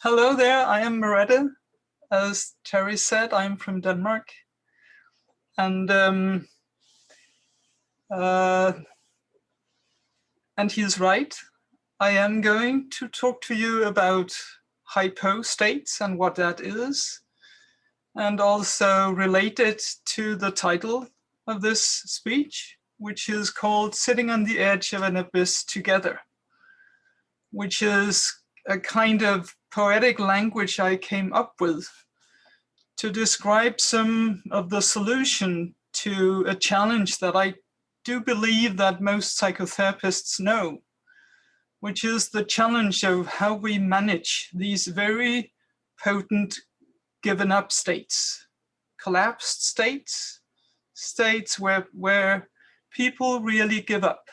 Hello there, I am Merete. As Terry said, I'm from Denmark. And he's right. I am going to talk to you about hypo-states and what that is, and also relate it to the title of this speech, which is called Sitting on the Edge of an Abyss Together, which is a kind of poetic language I came up with to describe some of the solution to a challenge that I do believe that most psychotherapists know, which is the challenge of how we manage these very potent given up states, collapsed states, states where people really give up.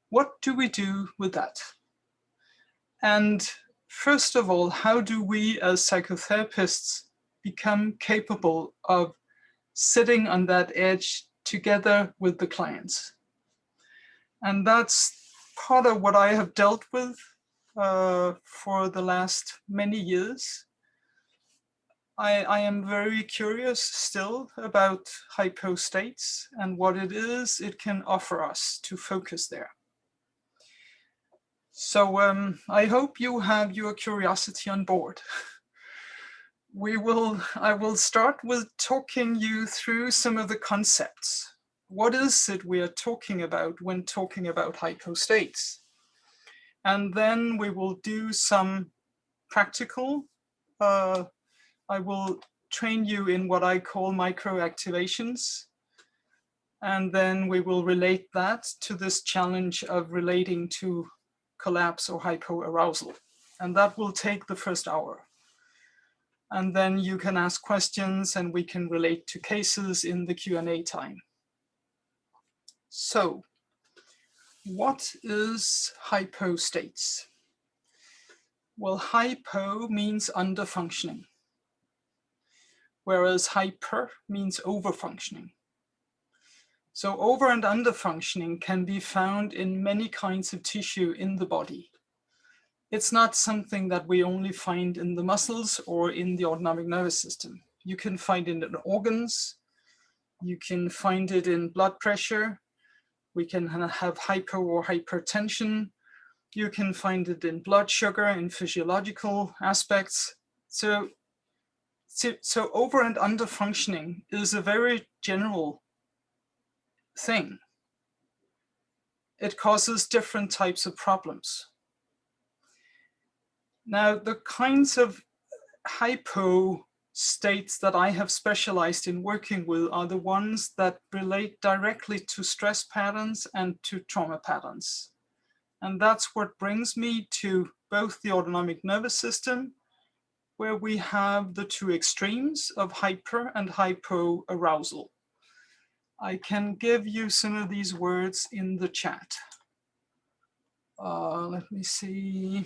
What do we do with that? And first of all, how do we as psychotherapists become capable of sitting on that edge together with the clients? And that's part of what I have dealt with for the last many years. I am very curious still about hypostates and what it is it can offer us to focus there. So I hope you have your curiosity on board. I will start with talking you through some of the concepts. What is it we are talking about when talking about hypostates? And then we will do some practical, I will train you in what I call microactivations. And then we will relate that to this challenge of relating to collapse or hypo-arousal. And that will take the first hour. And then you can ask questions and we can relate to cases in the Q&A time. So, what is hypostates? Well, hypo means under-functioning, whereas hyper means over-functioning. So over and under-functioning can be found in many kinds of tissue in the body. It's not something that we only find in the muscles or in the autonomic nervous system. You can find it in organs, you can find it in blood pressure, we can have hypo or hypertension, you can find it in blood sugar and physiological aspects. So over and under functioning is a very general thing. It causes different types of problems. Now, the kinds of hypo states that I have specialized in working with are the ones that relate directly to stress patterns and to trauma patterns. And that's what brings me to both the autonomic nervous system, where we have the two extremes of hyper and hypo arousal. I can give you some of these words in the chat. Let me see.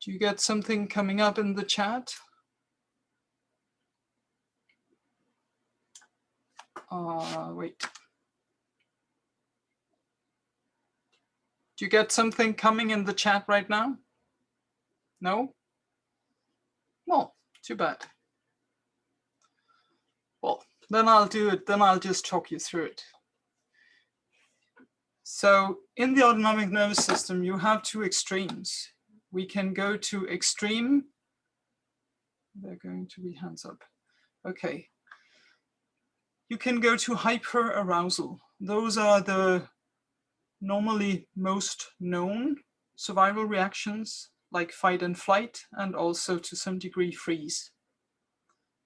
Do you get something coming up in the chat? Wait. Do you get something coming in the chat right now? No? Well, too bad. Well, then I'll do it. Then I'll just talk you through it. So in the autonomic nervous system, you have two extremes. We can go to extreme. They're going to be hands up. Okay. You can go to hyper-arousal. Those are the normally most known survival reactions, like fight and flight, and also to some degree freeze.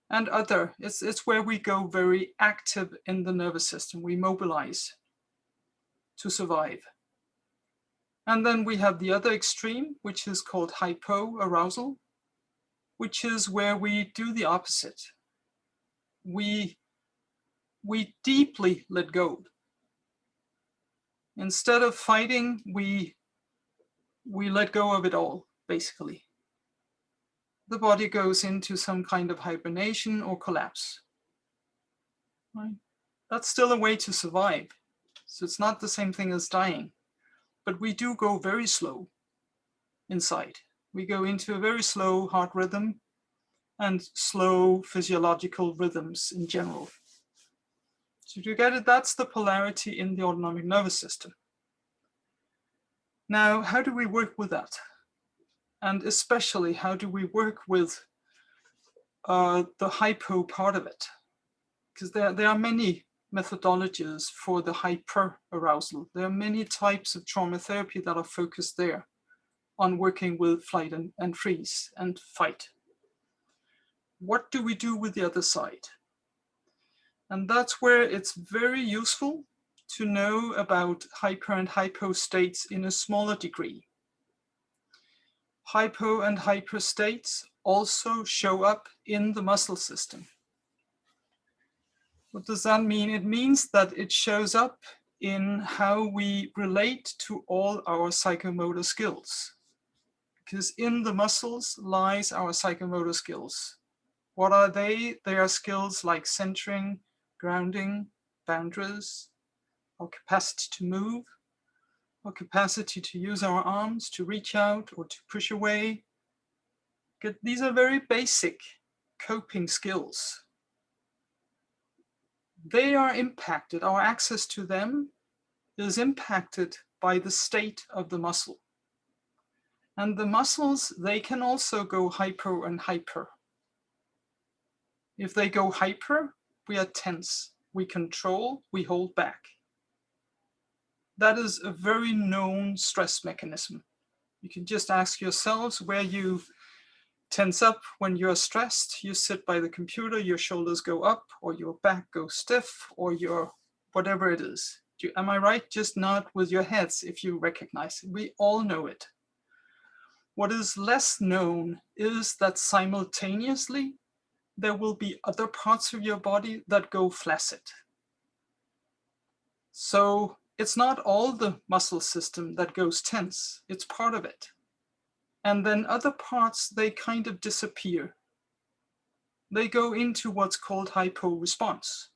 And other, it's where we go very active in the nervous system. We mobilize to survive. And then we have the other extreme, which is called hypo-arousal, which is where we do the opposite. We deeply let go. Instead of fighting, we let go of it all, basically. The body goes into some kind of hibernation or collapse. Right? That's still a way to survive. So it's not the same thing as dying, but we do go very slow inside. We go into a very slow heart rhythm and slow physiological rhythms in general. So you get it, that's the polarity in the autonomic nervous system. Now, how do we work with that? And especially, how do we work with the hypo part of it? Because there are many methodologies for the hyper-arousal. There are many types of trauma therapy that are focused there on working with flight and freeze and fight. What do we do with the other side? And that's where it's very useful to know about hyper and hypo states in a smaller degree. Hypo and hyper states also show up in the muscle system. What does that mean? It means that it shows up in how we relate to all our psychomotor skills. Because in the muscles lies our psychomotor skills. What are they? They are skills like centering, grounding, boundaries, our capacity to move, our capacity to use our arms to reach out or to push away. These are very basic coping skills. They are impacted, our access to them is impacted by the state of the muscle. And the muscles, they can also go hypo and hyper. If they go hyper, we are tense, we control, we hold back. That is a very known stress mechanism. You can just ask yourselves where you tense up when you're stressed. You sit by the computer, your shoulders go up, or your back goes stiff, or your whatever it is. Am I right? Just nod with your heads if you recognize it. We all know it. What is less known is that simultaneously there will be other parts of your body that go flaccid. So it's not all the muscle system that goes tense, it's part of it. And then other parts, they kind of disappear. They go into what's called hypo response.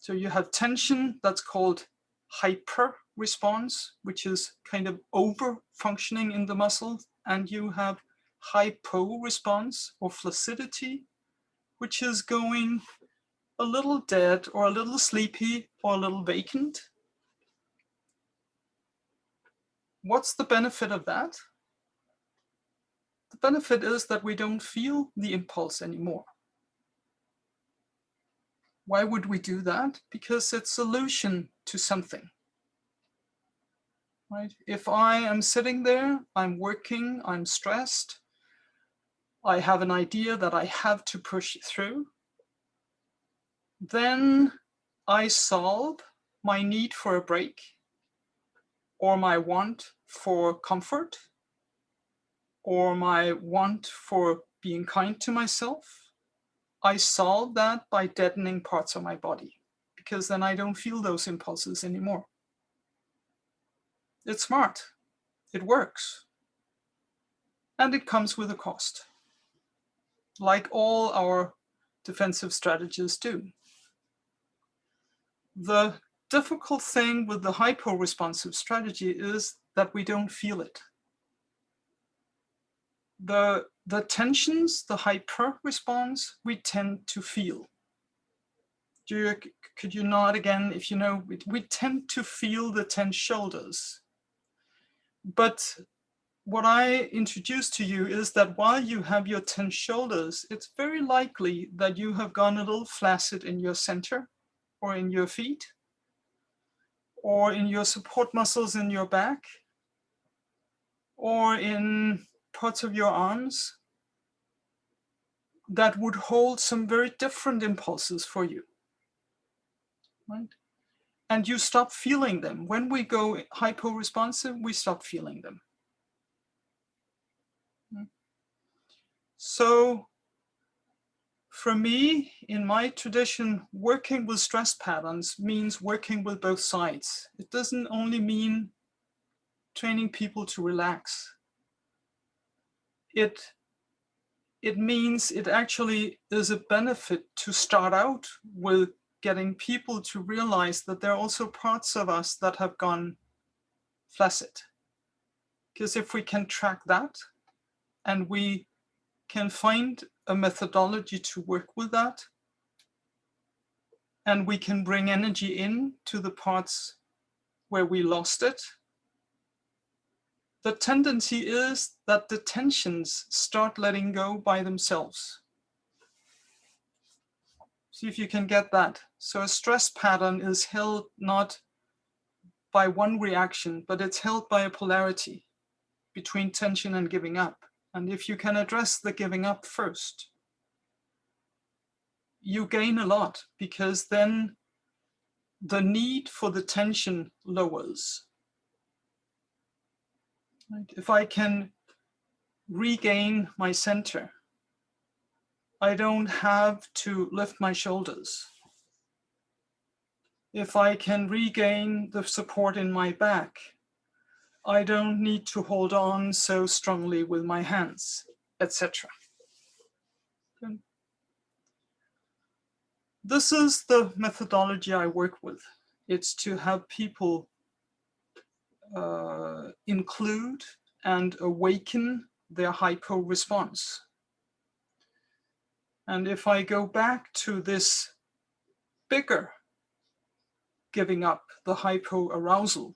So you have tension that's called hyper response, which is kind of over functioning in the muscle, and you have hypo response or flaccidity, which is going a little dead or a little sleepy or a little vacant. What's the benefit of that? The benefit is that we don't feel the impulse anymore. Why would we do that? Because it's a solution to something. Right? If I am sitting there, I'm working, I'm stressed, I have an idea that I have to push through, then I solve my need for a break or my want for comfort or my want for being kind to myself. I solve that by deadening parts of my body, because then I don't feel those impulses anymore. It's smart, it works, and it comes with a cost, like all our defensive strategies do. The difficult thing with the hypo-responsive strategy is that we don't feel it. The tensions, the hyper response, we tend to feel. Could you nod again if you know? We tend to feel the tense shoulders. But what I introduced to you is that while you have your tense shoulders, it's very likely that you have gone a little flaccid in your center or in your feet or in your support muscles in your back or in parts of your arms that would hold some very different impulses for you. Right? And you stop feeling them. When we go hypo-responsive, we stop feeling them. So for me, in my tradition, working with stress patterns means working with both sides. It doesn't only mean training people to relax. It means it actually is a benefit to start out with getting people to realize that there are also parts of us that have gone flaccid. Because if we can track that and we can find a methodology to work with that, and we can bring energy in to the parts where we lost it, the tendency is that the tensions start letting go by themselves. See if you can get that. So a stress pattern is held not by one reaction, but it's held by a polarity between tension and giving up. And if you can address the giving up first, you gain a lot, because then the need for the tension lowers. Right? If I can regain my center, I don't have to lift my shoulders. If I can regain the support in my back, I don't need to hold on so strongly with my hands, etc. This is the methodology I work with. It's to have people include and awaken their hypo response. And if I go back to this bigger giving up, the hypo-arousal,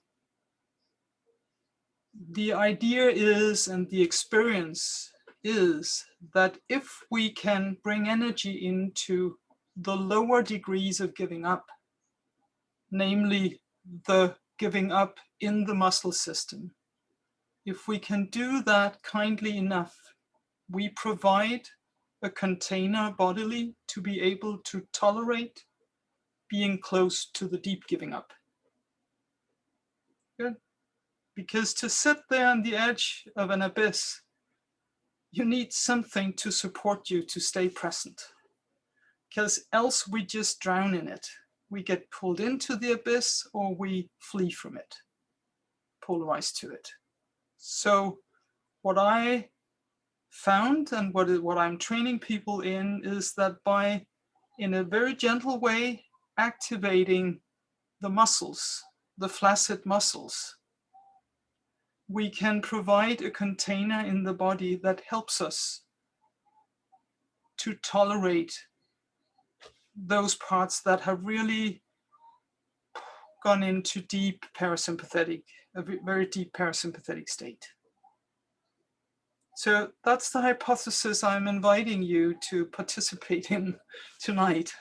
the idea is, and the experience is, that if we can bring energy into the lower degrees of giving up, namely the giving up in the muscle system, if we can do that kindly enough, we provide a container bodily to be able to tolerate being close to the deep giving up. Good. Because to sit there on the edge of an abyss, you need something to support you to stay present. Because else we just drown in it. We get pulled into the abyss or we flee from it, polarized to it. So what I found and what I'm training people in is that by, in a very gentle way, activating the muscles, the flaccid muscles, we can provide a container in the body that helps us to tolerate those parts that have really gone into deep parasympathetic, a very deep parasympathetic state. So that's the hypothesis I'm inviting you to participate in tonight.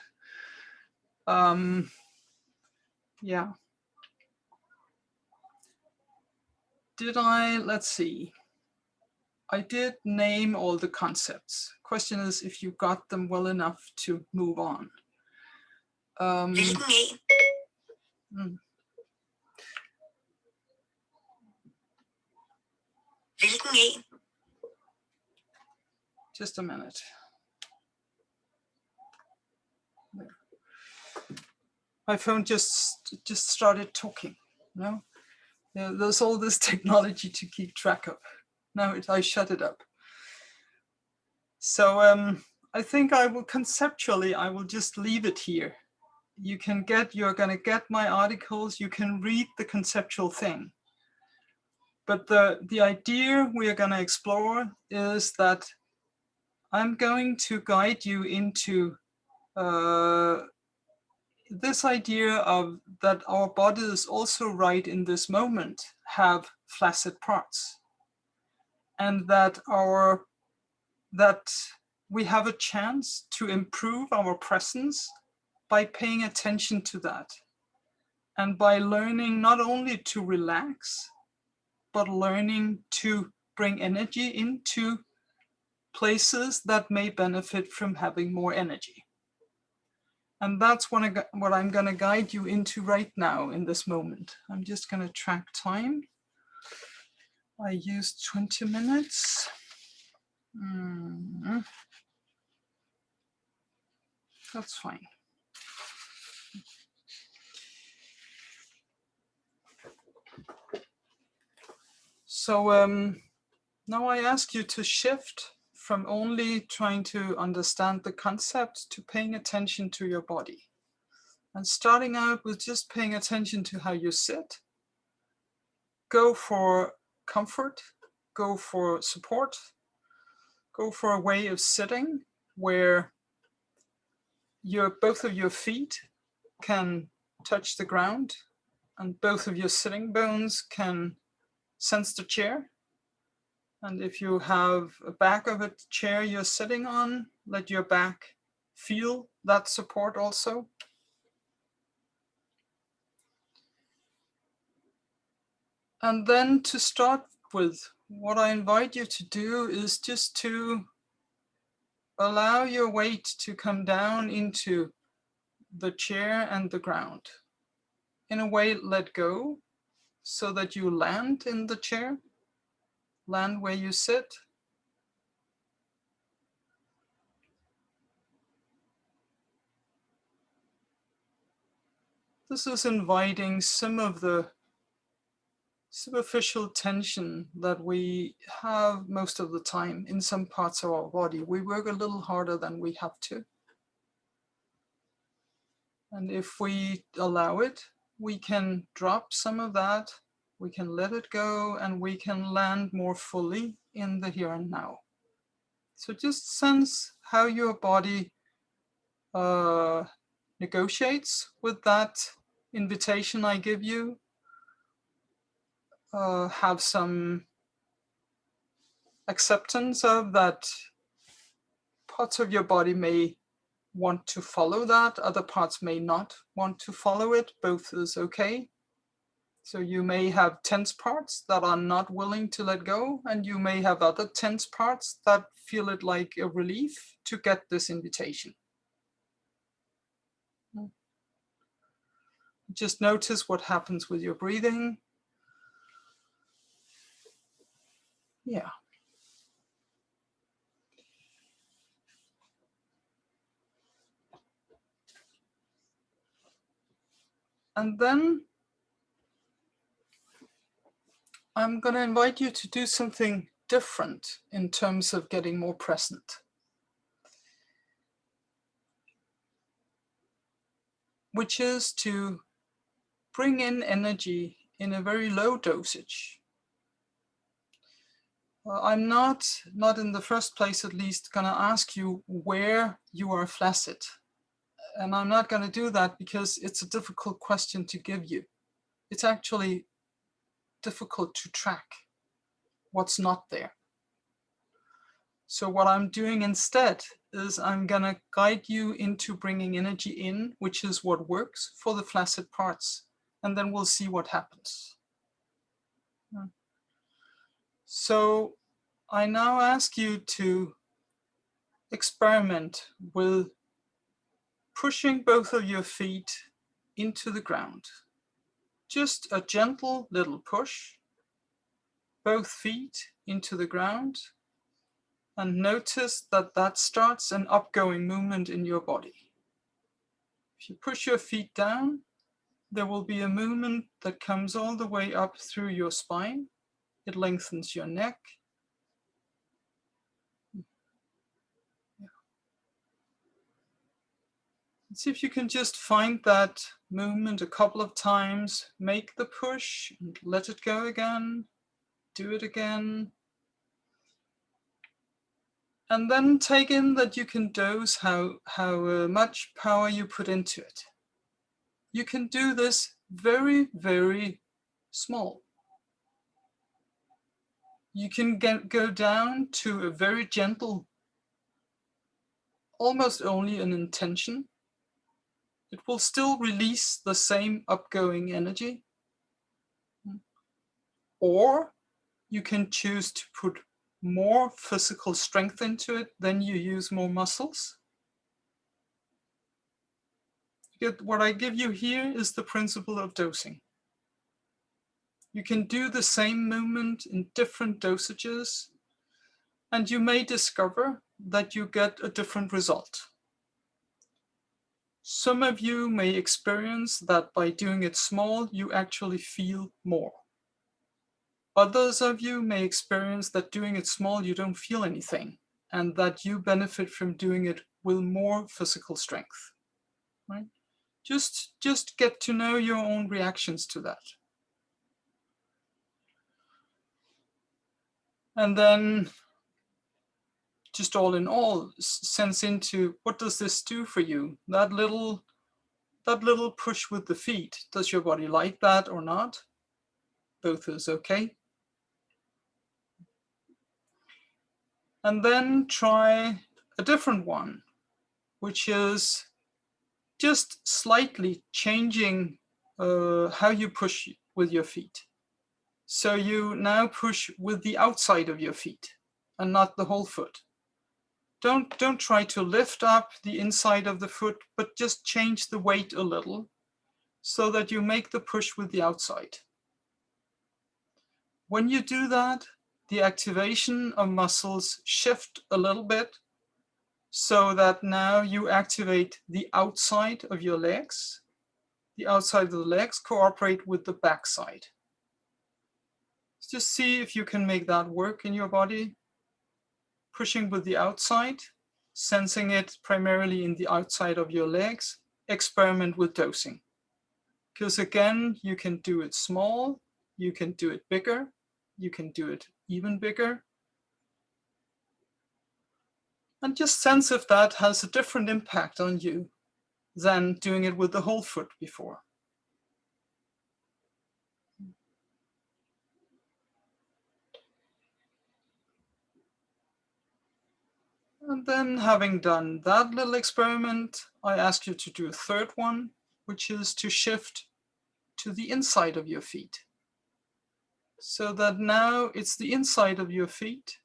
Yeah. Let's see. I did name all the concepts. Question is if you got them well enough to move on. Just a minute. My phone just started talking. No, yeah, there's all this technology to keep track of. Now I shut it up. So I think I will conceptually, I will just leave it here. You're going to get my articles. You can read the conceptual thing. But the idea we are going to explore is that I'm going to guide you into this idea of that our bodies also right in this moment have flaccid parts, and that we have a chance to improve our presence by paying attention to that, and by learning not only to relax, but learning to bring energy into places that may benefit from having more energy. And that's what I'm going to guide you into right now in this moment. I'm just going to track time. I used 20 minutes. That's fine. So now I ask you to shift from only trying to understand the concept to paying attention to your body. And starting out with just paying attention to how you sit. Go for comfort, go for support, go for a way of sitting where both of your feet can touch the ground and both of your sitting bones can sense the chair. And if you have a back of a chair you're sitting on, let your back feel that support also. And then to start with, what I invite you to do is just to allow your weight to come down into the chair and the ground. In a way, let go so that you land in the chair, land where you sit. This is inviting some of the superficial tension that we have most of the time in some parts of our body. We work a little harder than we have to. And if we allow it, we can drop some of that, we can let it go, and we can land more fully in the here and now. So just sense how your body negotiates with that invitation I give you. Have some acceptance of that. Parts of your body may want to follow that, other parts may not want to follow it. Both is okay. So you may have tense parts that are not willing to let go, and you may have other tense parts that feel it like a relief to get this invitation. Just notice what happens with your breathing. Yeah. And then I'm going to invite you to do something different in terms of getting more present, which is to bring in energy in a very low dosage. I'm not in the first place at least, going to ask you where you are flaccid. And I'm not going to do that because it's a difficult question to give you. It's actually difficult to track what's not there. So what I'm doing instead is I'm going to guide you into bringing energy in, which is what works for the flaccid parts. And then we'll see what happens. So I now ask you to experiment with pushing both of your feet into the ground. Just a gentle little push, both feet into the ground, and notice that that starts an upgoing movement in your body. If you push your feet down, there will be a movement that comes all the way up through your spine. It lengthens your neck. See if you can just find that movement a couple of times. Make the push and let it go again. Do it again. And then take in that you can dose how much power you put into it. You can do this very, very small. You can go down to a very gentle, almost only an intention. It will still release the same upgoing energy. Or you can choose to put more physical strength into it, then you use more muscles. What I give you here is the principle of dosing. You can do the same movement in different dosages, and you may discover that you get a different result. Some of you may experience that by doing it small, you actually feel more. Others of you may experience that doing it small, you don't feel anything, and that you benefit from doing it with more physical strength, right? Just get to know your own reactions to that. And then just all in all, sense into what does this do for you? That little push with the feet. Does your body like that or not? Both is okay. And then try a different one, which is just slightly changing how you push with your feet. So you now push with the outside of your feet and not the whole foot. Don't try to lift up the inside of the foot, but just change the weight a little so that you make the push with the outside. When you do that, the activation of muscles shift a little bit so that now you activate the outside of your legs. The outside of the legs cooperate with the backside. Just see if you can make that work in your body. Pushing with the outside, sensing it primarily in the outside of your legs. Experiment with dosing. Because again, you can do it small, you can do it bigger, you can do it even bigger. And just sense if that has a different impact on you than doing it with the whole foot before. And then having done that little experiment, I ask you to do a third one, which is to shift to the inside of your feet. So that now it's the inside of your feet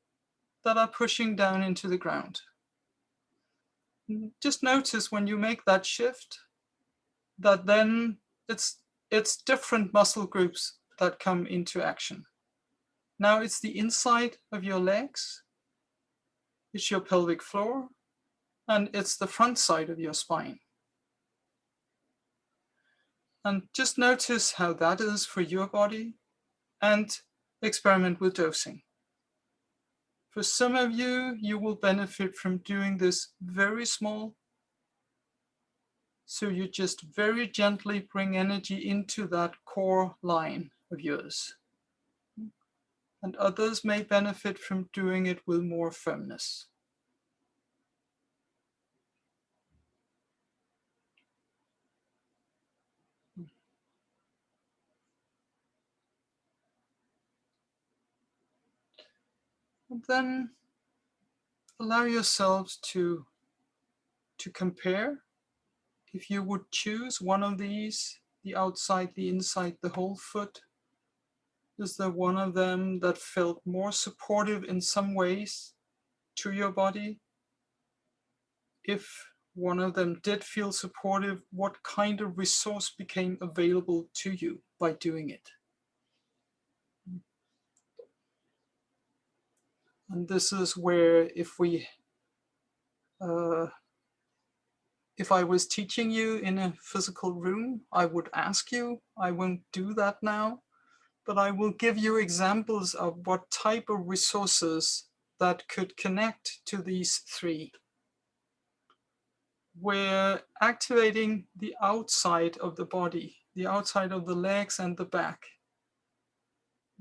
that are pushing down into the ground. Just notice when you make that shift, that then it's different muscle groups that come into action. Now it's the inside of your legs, it's your pelvic floor, and it's the front side of your spine. And just notice how that is for your body and experiment with dosing. For some of you, you will benefit from doing this very small. So you just very gently bring energy into that core line of yours. And others may benefit from doing it with more firmness. And then allow yourselves to compare. If you would choose one of these, the outside, the inside, the whole foot, is there one of them that felt more supportive in some ways to your body? If one of them did feel supportive, what kind of resource became available to you by doing it? And this is where if I was teaching you in a physical room, I would ask you. I won't do that now, but I will give you examples of what type of resources that could connect to these three. Where activating the outside of the body, the outside of the legs and the back,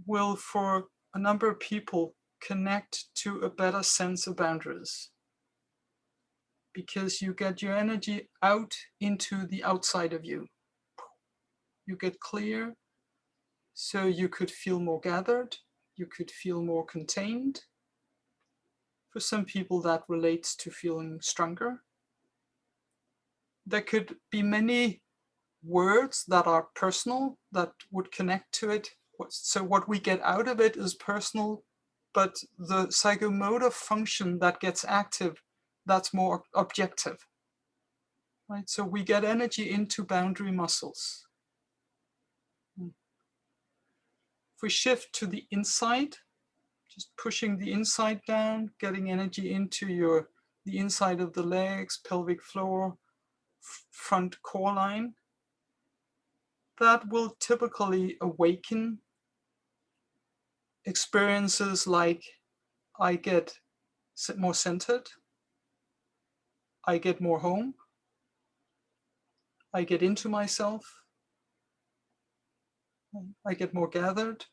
will for a number of people connect to a better sense of boundaries. Because you get your energy out into the outside of you. You get clear, so you could feel more gathered, you could feel more contained. For some people that relates to feeling stronger. There could be many words that are personal that would connect to it. So what we get out of it is personal, but the psychomotor function that gets active, that's more objective. Right? So we get energy into boundary muscles. If we shift to the inside, just pushing the inside down, getting energy into the inside of the legs, pelvic floor, front core line, that will typically awaken experiences like I get more centered, I get more home, I get into myself. I get more gathered.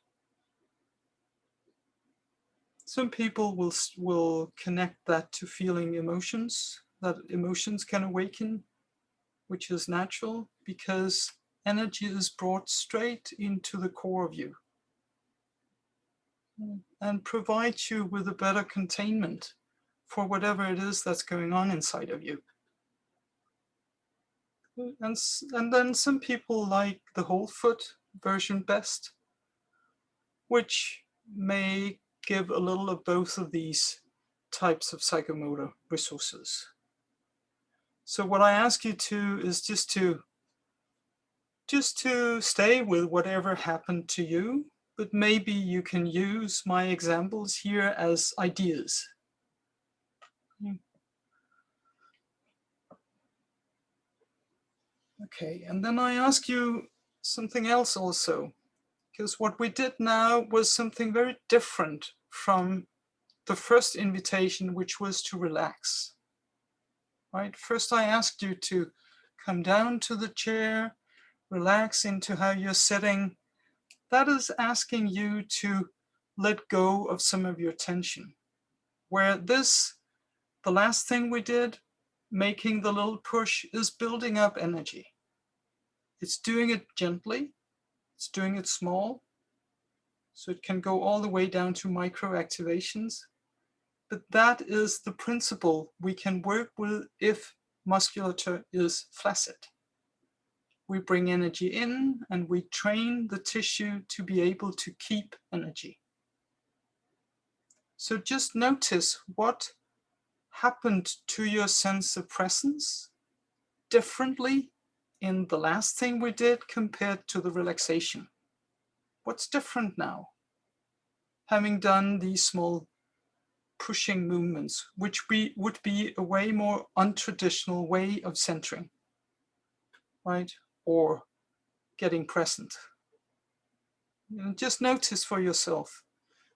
Some people will connect that to feeling emotions, that emotions can awaken, which is natural because energy is brought straight into the core of you and provides you with a better containment for whatever it is that's going on inside of you. And then some people like the whole foot version best, which may give a little of both of these types of psychomotor resources. So what I ask you to is just to stay with whatever happened to you, but maybe you can use my examples here as ideas. Okay, and then I ask you something else also, because what we did now was something very different from the first invitation, which was to relax. Right? First, I asked you to come down to the chair, relax into how you're sitting. That is asking you to let go of some of your tension. Where this, the last thing we did, making the little push, is building up energy. It's doing it gently, it's doing it small, so it can go all the way down to microactivations. But that is the principle we can work with if musculature is flaccid. We bring energy in and we train the tissue to be able to keep energy. So just notice what happened to your sense of presence differently in the last thing we did compared to the relaxation. What's different now? Having done these small pushing movements, which would be a way more untraditional way of centering, right? Or getting present. And just notice for yourself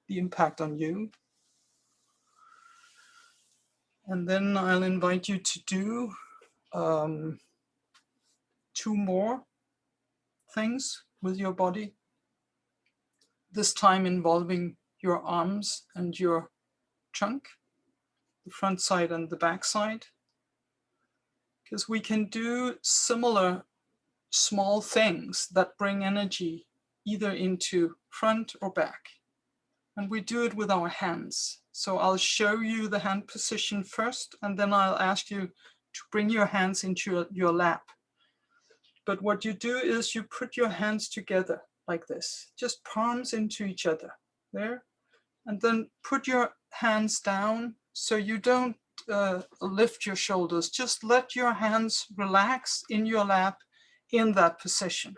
the impact on you. And then I'll invite you to do 2 more things with your body, this time involving your arms and your trunk, the front side and the back side, because we can do similar small things that bring energy either into front or back. And we do it with our hands. So I'll show you the hand position first, and then I'll ask you to bring your hands into your lap. But what you do is you put your hands together like this, just palms into each other, there. And then put your hands down so you don't lift your shoulders. Just let your hands relax in your lap in that position,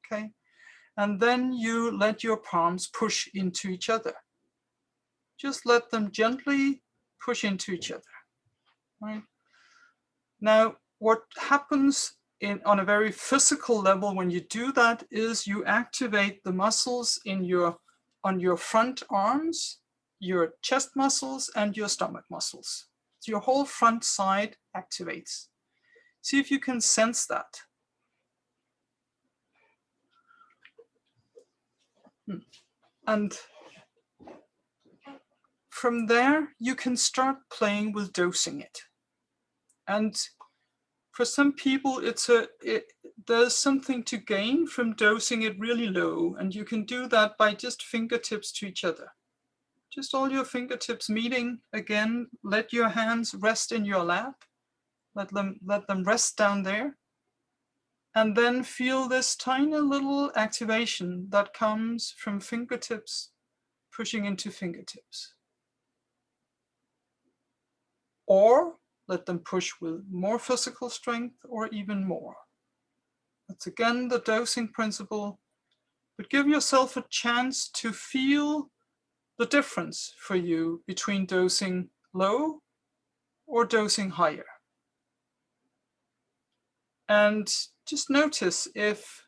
okay? And then you let your palms push into each other. Just let them gently push into each other, right? Now, what happens on a very physical level when you do that is you activate the muscles on your front arms, your chest muscles, and your stomach muscles. So your whole front side activates. See if you can sense that. And from there, you can start playing with dosing it. And for some people, there's something to gain from dosing it really low. And you can do that by just fingertips to each other. Just all your fingertips meeting again. Let your hands rest in your lap. Let them rest down there. And then feel this tiny little activation that comes from fingertips pushing into fingertips. Or let them push with more physical strength or even more. That's again the dosing principle, but give yourself a chance to feel the difference for you between dosing low or dosing higher. And just notice if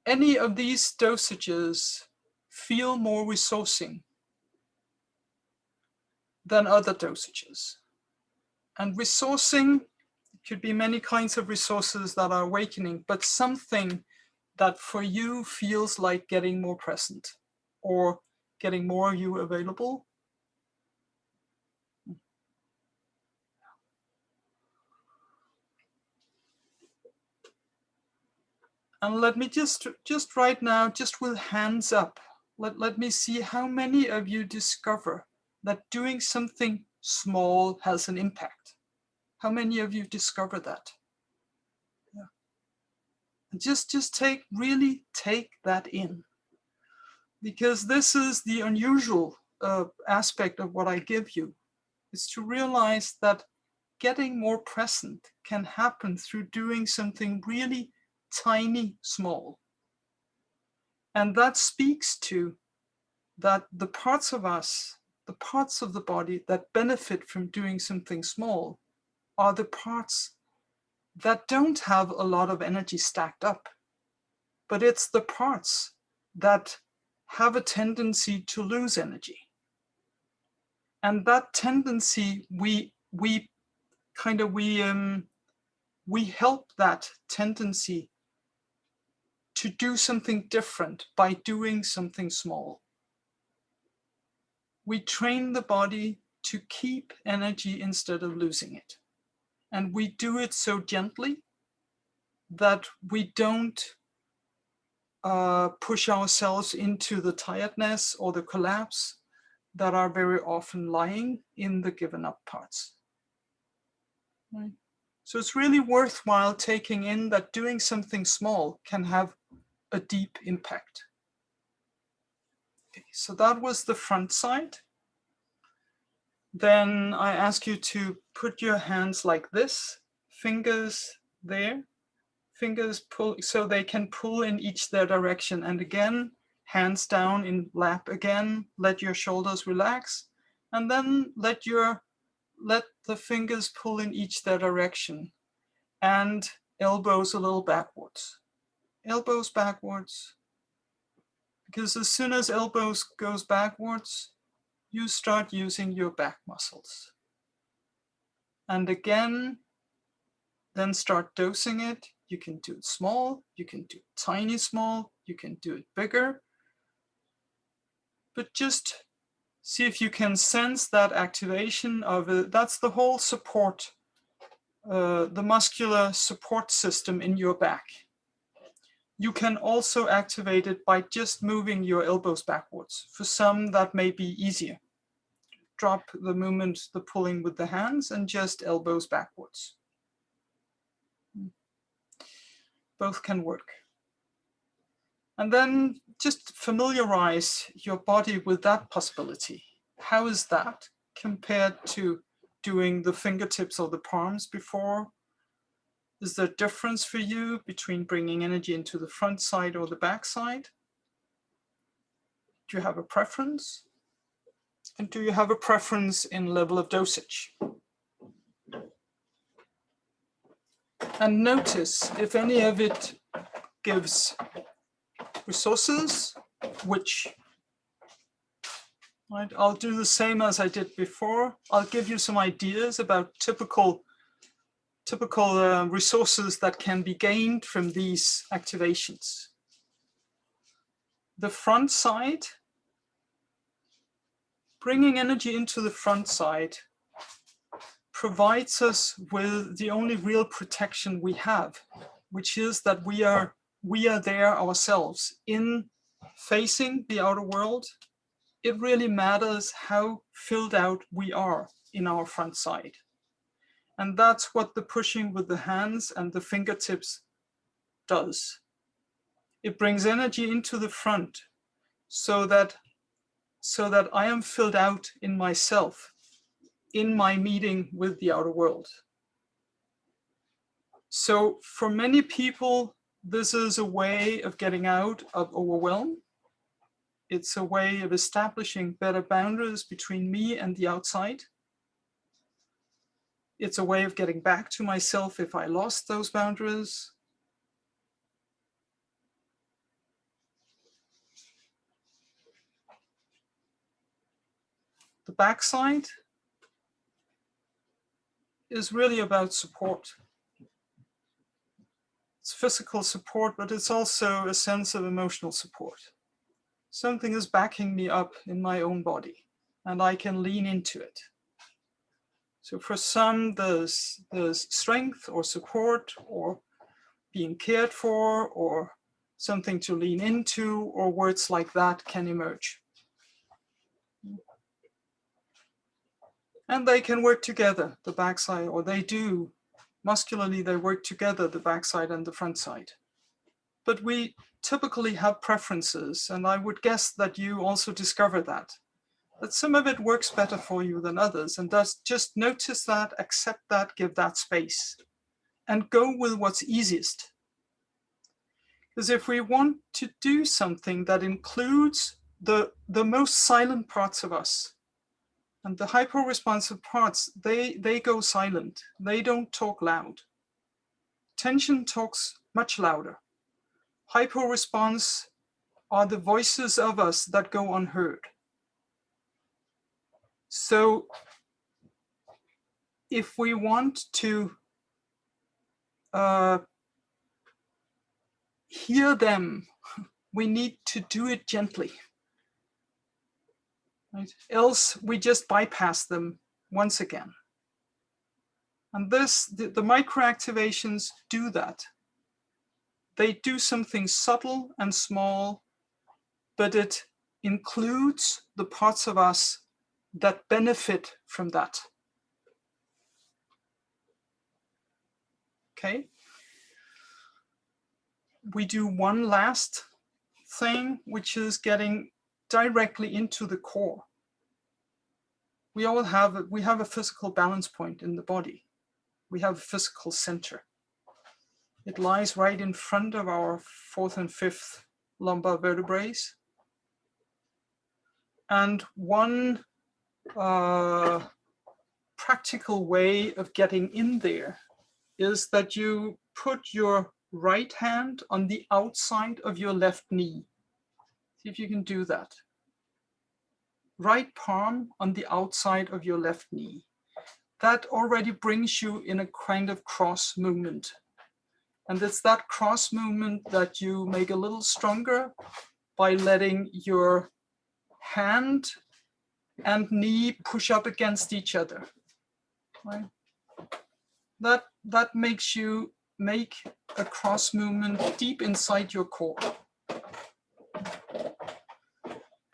any of these dosages feel more resourcing than other dosages. And resourcing It could be many kinds of resources that are awakening, but something that for you feels like getting more present or getting more of you available. And let me just right now, just with hands up, let me see how many of you discover that doing something small has an impact. How many of you discover that? Yeah. And just really take that in, because this is the unusual aspect of what I give you, is to realize that getting more present can happen through doing something really tiny, small. And that speaks to that the parts of us, the parts of the body that benefit from doing something small are the parts that don't have a lot of energy stacked up, but it's the parts that have a tendency to lose energy. And that tendency, we help that tendency to do something different by doing something small. We train the body to keep energy instead of losing it. And we do it so gently that we don't push ourselves into the tiredness or the collapse that are very often lying in the given up parts. Right? So it's really worthwhile taking in that doing something small can have a deep impact. Okay, so that was the front side. Then I ask you to put your hands like this, fingers there, fingers pull, so they can pull in each their direction. And again, hands down in lap again, let your shoulders relax, and then let the fingers pull in each their direction, and elbows a little backwards. Elbows backwards, because as soon as elbows goes backwards, you start using your back muscles. And again, then start dosing it. You can do it small, you can do it tiny small, you can do it bigger. But just see if you can sense that activation of it. That's the whole support, the muscular support system in your back. You can also activate it by just moving your elbows backwards. For some, that may be easier. Drop the movement, the pulling with the hands, and just elbows backwards. Both can work. And then just familiarize your body with that possibility. How is that compared to doing the fingertips or the palms before? Is there a difference for you between bringing energy into the front side or the back side? Do you have a preference? And do you have a preference in level of dosage? And notice if any of it gives resources, which, right? I'll do the same as I did before. I'll give you some ideas about typical resources that can be gained from these activations. The front side, bringing energy into the front side provides us with the only real protection we have, which is that we are there ourselves in facing the outer world. It really matters how filled out we are in our front side. And that's what the pushing with the hands and the fingertips does. It brings energy into the front so that I am filled out in myself, in my meeting with the outer world. So for many people, this is a way of getting out of overwhelm. It's a way of establishing better boundaries between me and the outside. It's a way of getting back to myself if I lost those boundaries. The backside is really about support. It's physical support, but it's also a sense of emotional support. Something is backing me up in my own body, and I can lean into it. So for some, there's strength or support or being cared for or something to lean into, or words like that can emerge. And they can work together, the backside, or they do. Muscularly, they work together, the backside and the front side. But we typically have preferences, and I would guess that you also discover that some of it works better for you than others, and just notice that, accept that, give that space, and go with what's easiest. Because if we want to do something that includes the most silent parts of us, and the hyper-responsive parts, they go silent. They don't talk loud. Tension talks much louder. Hyper-response are the voices of us that go unheard. So if we want to hear them, we need to do it gently. Right? Else we just bypass them once again. And the microactivations do that. They do something subtle and small, but it includes the parts of us that benefit from that. Okay. We do one last thing, which is getting directly into the core. We have a physical balance point in the body. We have a physical center. It lies right in front of our 4th and 5th lumbar vertebrae. And one practical way of getting in there is that you put your right hand on the outside of your left knee. See if you can do that. Right palm on the outside of your left knee. That already brings you in a kind of cross movement. And it's that cross movement that you make a little stronger by letting your hand and knee push up against each other. Right? That makes you make a cross movement deep inside your core.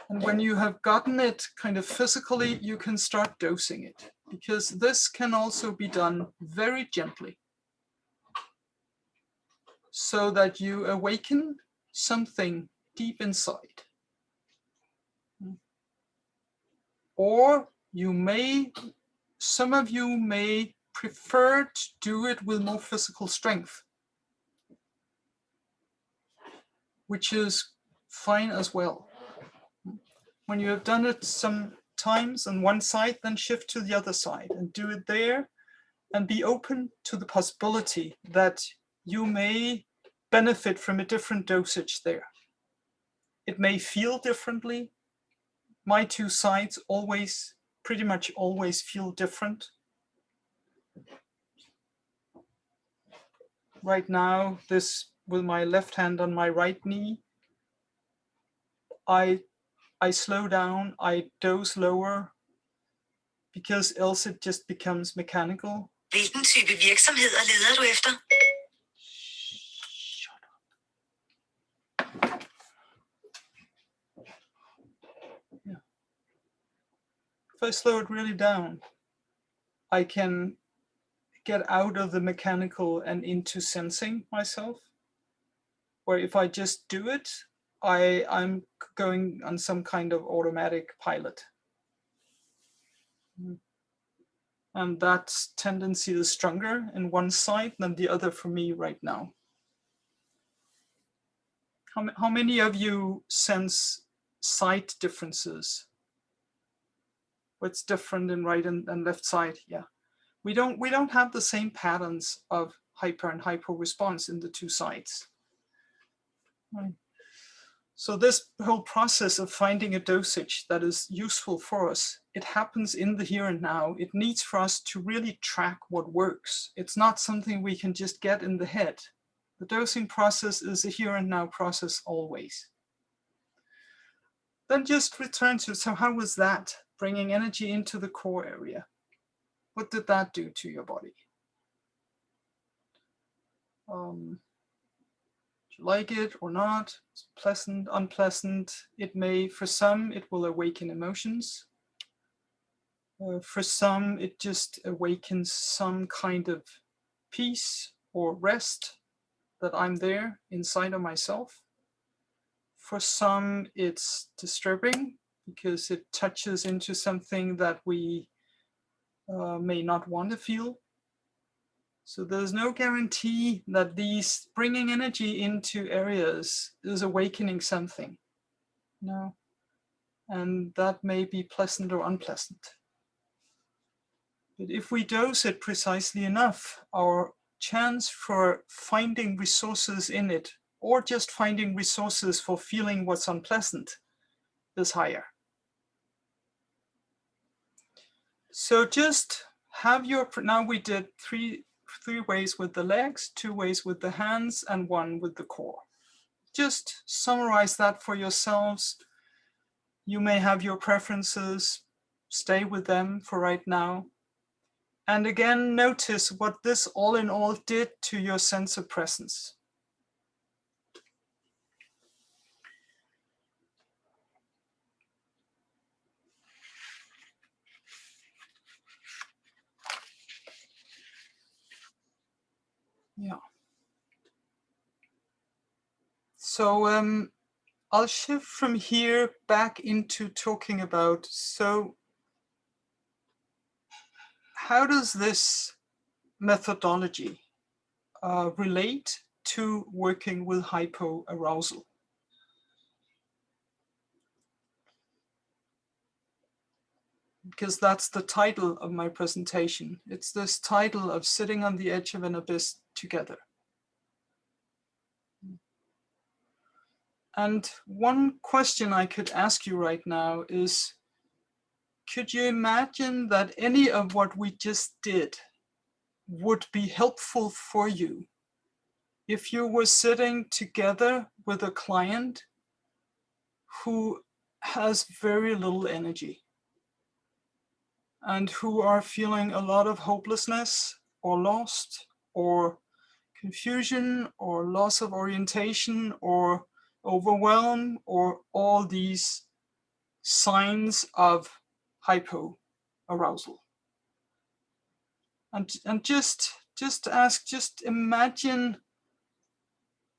And when you have gotten it kind of physically, you can start dosing it, because this can also be done very gently so that you awaken something deep inside. Or some of you may prefer to do it with more physical strength, which is fine as well. When you have done it some times on one side, then shift to the other side and do it there, and be open to the possibility that you may benefit from a different dosage there. It may feel differently. My two sides pretty much always feel different. Right now, this with my left hand on my right knee, I slow down, I dose lower, because else it just becomes mechanical. Hvilken type virksomheder leder du efter? Shut up. Yeah. If I slow it really down, I can get out of the mechanical and into sensing myself. Or if I just do it, I'm going on some kind of automatic pilot. And that tendency is stronger in one side than the other for me right now. How many of you sense side differences? What's different in right and left side? Yeah. We don't have the same patterns of hyper and hypo response in the two sides. Right. So this whole process of finding a dosage that is useful for us, it happens in the here and now. It needs for us to really track what works. It's not something we can just get in the head. The dosing process is a here and now process always. Then just return to, so how was that? Bringing energy into the core area. What did that do to your body? Do you like it or not? It's pleasant, unpleasant. It may, for some, it will awaken emotions. For some, it just awakens some kind of peace or rest that I'm there inside of myself. For some, it's disturbing because it touches into something that we may not want to feel. So there's no guarantee that these bringing energy into areas is awakening something. No. And that may be pleasant or unpleasant. But if we dose it precisely enough, our chance for finding resources in it, or just finding resources for feeling what's unpleasant, is higher. So just have your, now we did three ways with the legs, 2 ways with the hands, and 1 with the core. Just summarize that for yourselves. You may have your preferences, stay with them for right now. And again, notice what this all in all did to your sense of presence. Yeah. So I'll shift from here back into talking about, so how does this methodology relate to working with hypo-arousal? Because that's the title of my presentation. It's this title of sitting on the edge of an abyss together. And one question I could ask you right now is, could you imagine that any of what we just did would be helpful for you if you were sitting together with a client who has very little energy and who are feeling a lot of hopelessness or lost or confusion or loss of orientation or overwhelm or all these signs of hypo-arousal? And just ask, just imagine,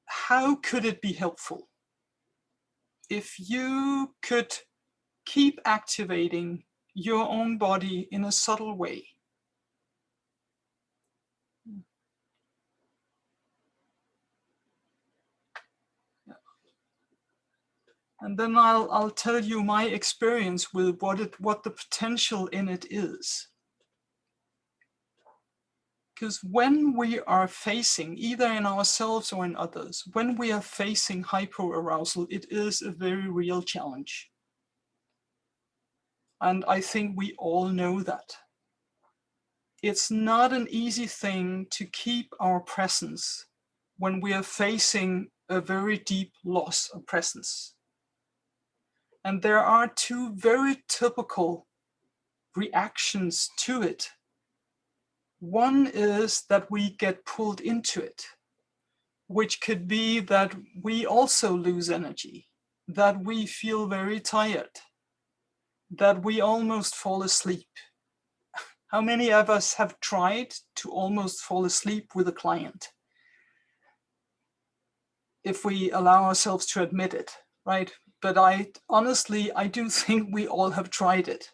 how could it be helpful if you could keep activating your own body in a subtle way? And then I'll tell you my experience with what the potential in it is. Because when we are facing, either in ourselves or in others, when we are facing hypo-arousal, it is a very real challenge. And I think we all know that. It's not an easy thing to keep our presence when we are facing a very deep loss of presence. And there are 2 very typical reactions to it. One is that we get pulled into it, which could be that we also lose energy, that we feel very tired, that we almost fall asleep. How many of us have tried to almost fall asleep with a client? If we allow ourselves to admit it, right? But honestly, I do think we all have tried it.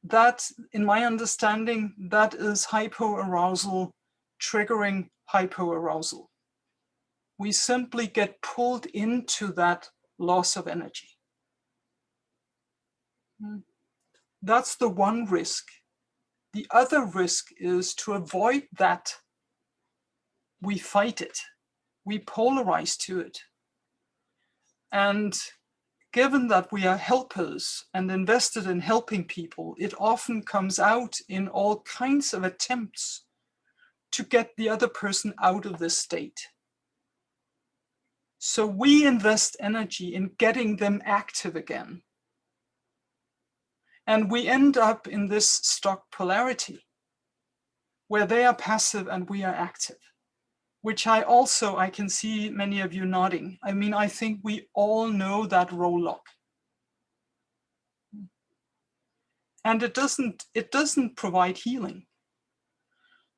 That, in my understanding, that is hypo-arousal triggering hypo-arousal. We simply get pulled into that loss of energy. That's the one risk. The other risk is to avoid that. We fight it. We polarize to it. And given that we are helpers and invested in helping people, it often comes out in all kinds of attempts to get the other person out of this state. So we invest energy in getting them active again. And we end up in this stuck polarity where they are passive and we are active, which I can see many of you nodding. I mean, I think we all know that role lock. And it doesn't provide healing.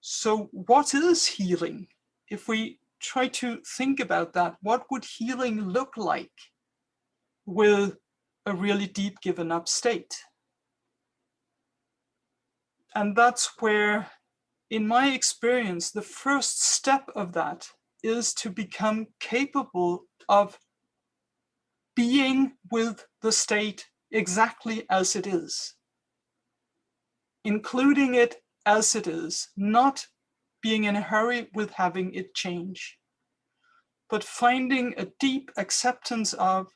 So what is healing? If we try to think about that, what would healing look like with a really deep given up state? And that's where, in my experience, the first step of that is to become capable of being with the state exactly as it is, including it as it is, not being in a hurry with having it change, but finding a deep acceptance of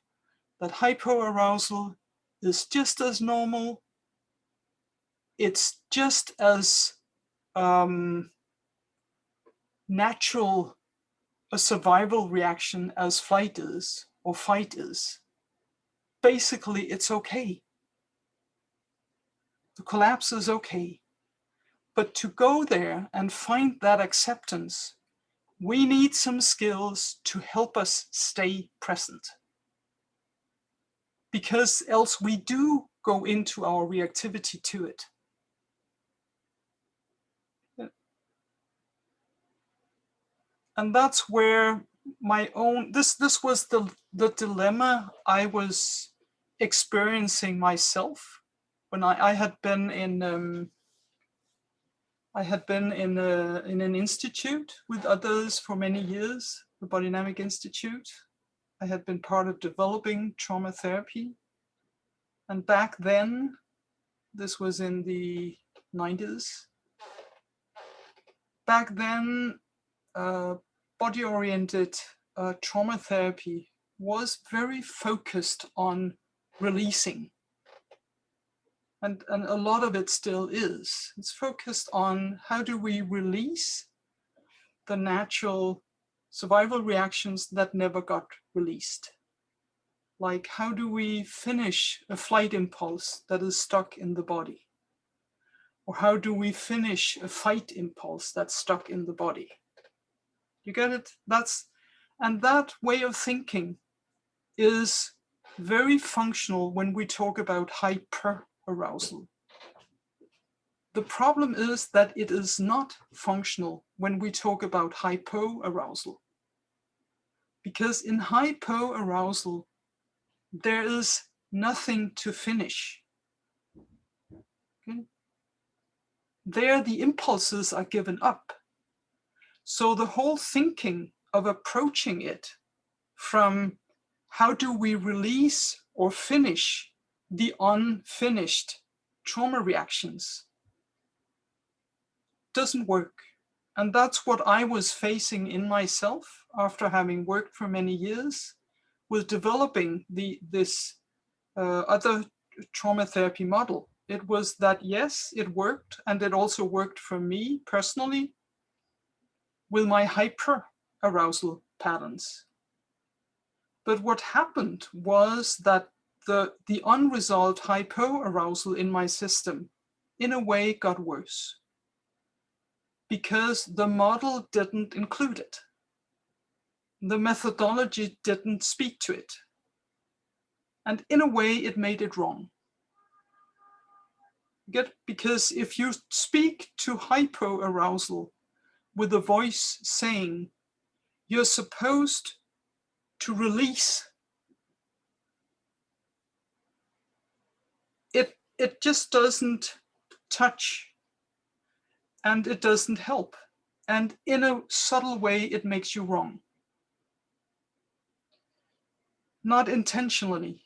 that hypo-arousal is just as normal. It's just as natural a survival reaction as flight is or fight is. Basically, it's okay. The collapse is okay. But to go there and find that acceptance, we need some skills to help us stay present. Because else we do go into our reactivity to it. And that's where my own, this was the dilemma I was experiencing myself when I had been in in an institute with others for many years, the Biodynamic Institute. I had been part of developing trauma therapy. And back then, this was in the 90s, back then, body-oriented trauma therapy was very focused on releasing. And a lot of it still is. It's focused on how do we release the natural survival reactions that never got released. Like, how do we finish a flight impulse that is stuck in the body? Or how do we finish a fight impulse that's stuck in the body? You get it? And that way of thinking is very functional when we talk about hyper-arousal. The problem is that it is not functional when we talk about hypo-arousal. Because in hypo-arousal, there is nothing to finish. Okay? There, the impulses are given up. So the whole thinking of approaching it from how do we release or finish the unfinished trauma reactions doesn't work. And that's what I was facing in myself after having worked for many years with developing this other trauma therapy model. It was that, yes, it worked, and it also worked for me personally with my hyper-arousal patterns. But what happened was that the unresolved hypo-arousal in my system, in a way, got worse because the model didn't include it. The methodology didn't speak to it. And in a way, it made it wrong. Because if you speak to hypo-arousal with a voice saying, you're supposed to release, it just doesn't touch and it doesn't help. And in a subtle way, it makes you wrong. Not intentionally.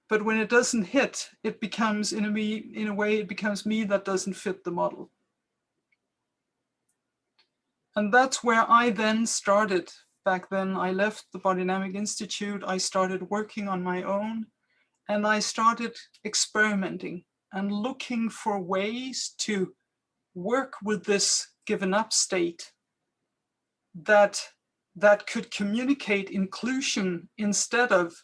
But when it doesn't hit, it becomes, in a way, it becomes me that doesn't fit the model. And that's where I then started. Back then, I left the Biodynamic Institute. I started working on my own, and I started experimenting and looking for ways to work with this given up state that that could communicate inclusion instead of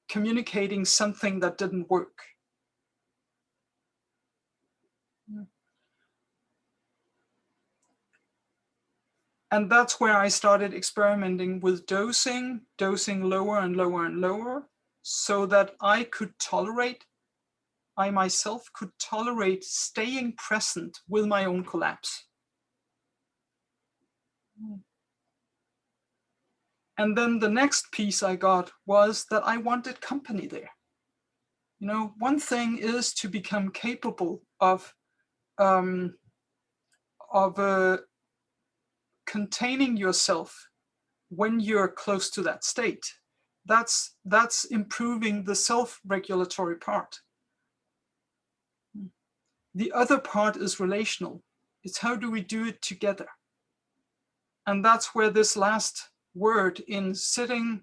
communicating something that didn't work. And that's where I started experimenting with dosing lower and lower and lower, so that I myself could tolerate staying present with my own collapse. And then the next piece I got was that I wanted company there. You know, one thing is to become capable of containing yourself when you're close to that state. That's improving the self-regulatory part. The other part is relational. It's how do we do it together? And that's where this last word in sitting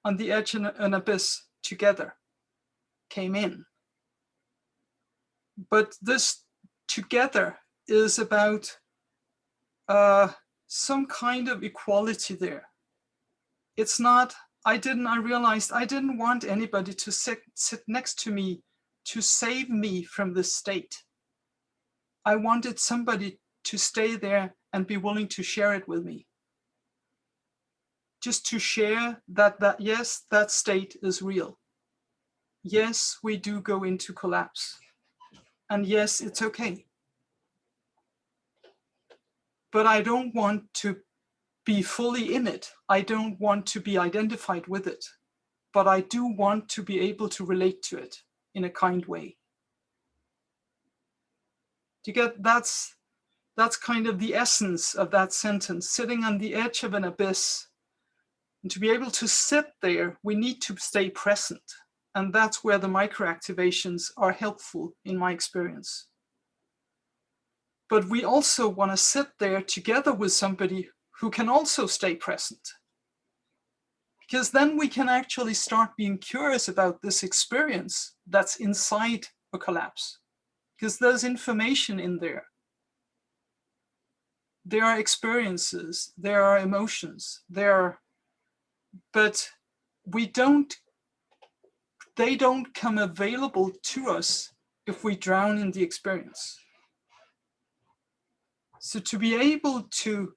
on the edge of an abyss together came in. But this together is about some kind of equality there. It's not, I realized I didn't want anybody to sit next to me to save me from this state. I wanted somebody to stay there and be willing to share it with me. Just to share that yes, that state is real. Yes, we do go into collapse. And yes, it's okay. But I don't want to be fully in it. I don't want to be identified with it. But I do want to be able to relate to it in a kind way. Do you get, that's kind of the essence of that sentence, sitting on the edge of an abyss. And to be able to sit there, we need to stay present. And that's where the microactivations are helpful in my experience. But we also want to sit there together with somebody who can also stay present. Because then we can actually start being curious about this experience that's inside a collapse. Because there's information in there. There are experiences, there are emotions, but they don't come available to us if we drown in the experience. So to be able to,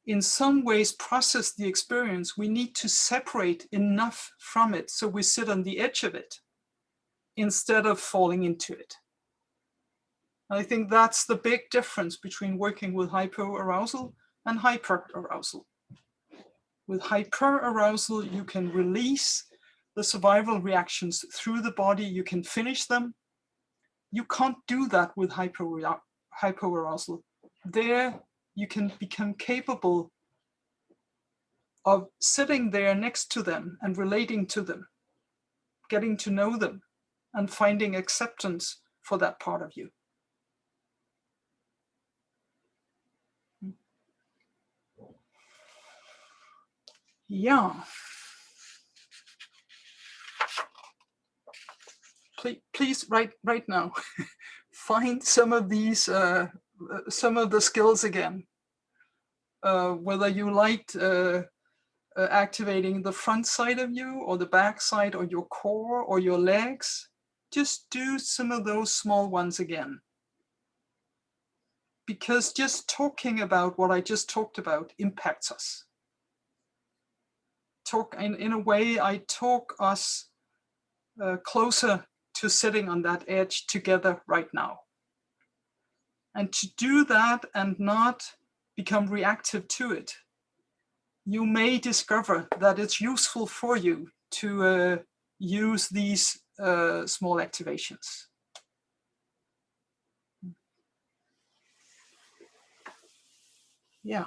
in some ways, process the experience, we need to separate enough from it so we sit on the edge of it instead of falling into it. I think that's the big difference between working with hypo-arousal and hyper-arousal. With hyper-arousal, you can release the survival reactions through the body, you can finish them. You can't do that with hypo-arousal. There, you can become capable of sitting there next to them and relating to them, getting to know them, and finding acceptance for that part of you. Yeah. Please right now, find some of these, some of the skills again. Whether you liked activating the front side of you or the back side or your core or your legs, just do some of those small ones again. Because just talking about what I just talked about impacts us. In a way, I talk us closer to sitting on that edge together right now. And to do that and not become reactive to it, you may discover that it's useful for you to use these small activations. Yeah.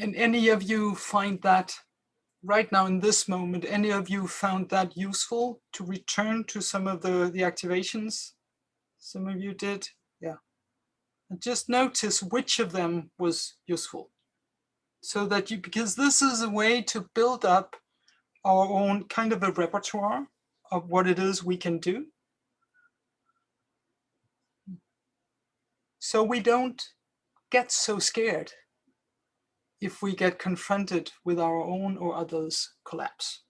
And any of you find that right now in this moment, any of you found that useful to return to some of the activations? Some of you did, yeah. And just notice which of them was useful. So that because this is a way to build up our own kind of a repertoire of what it is we can do. so we don't get so scared if we get confronted with our own or others' collapse.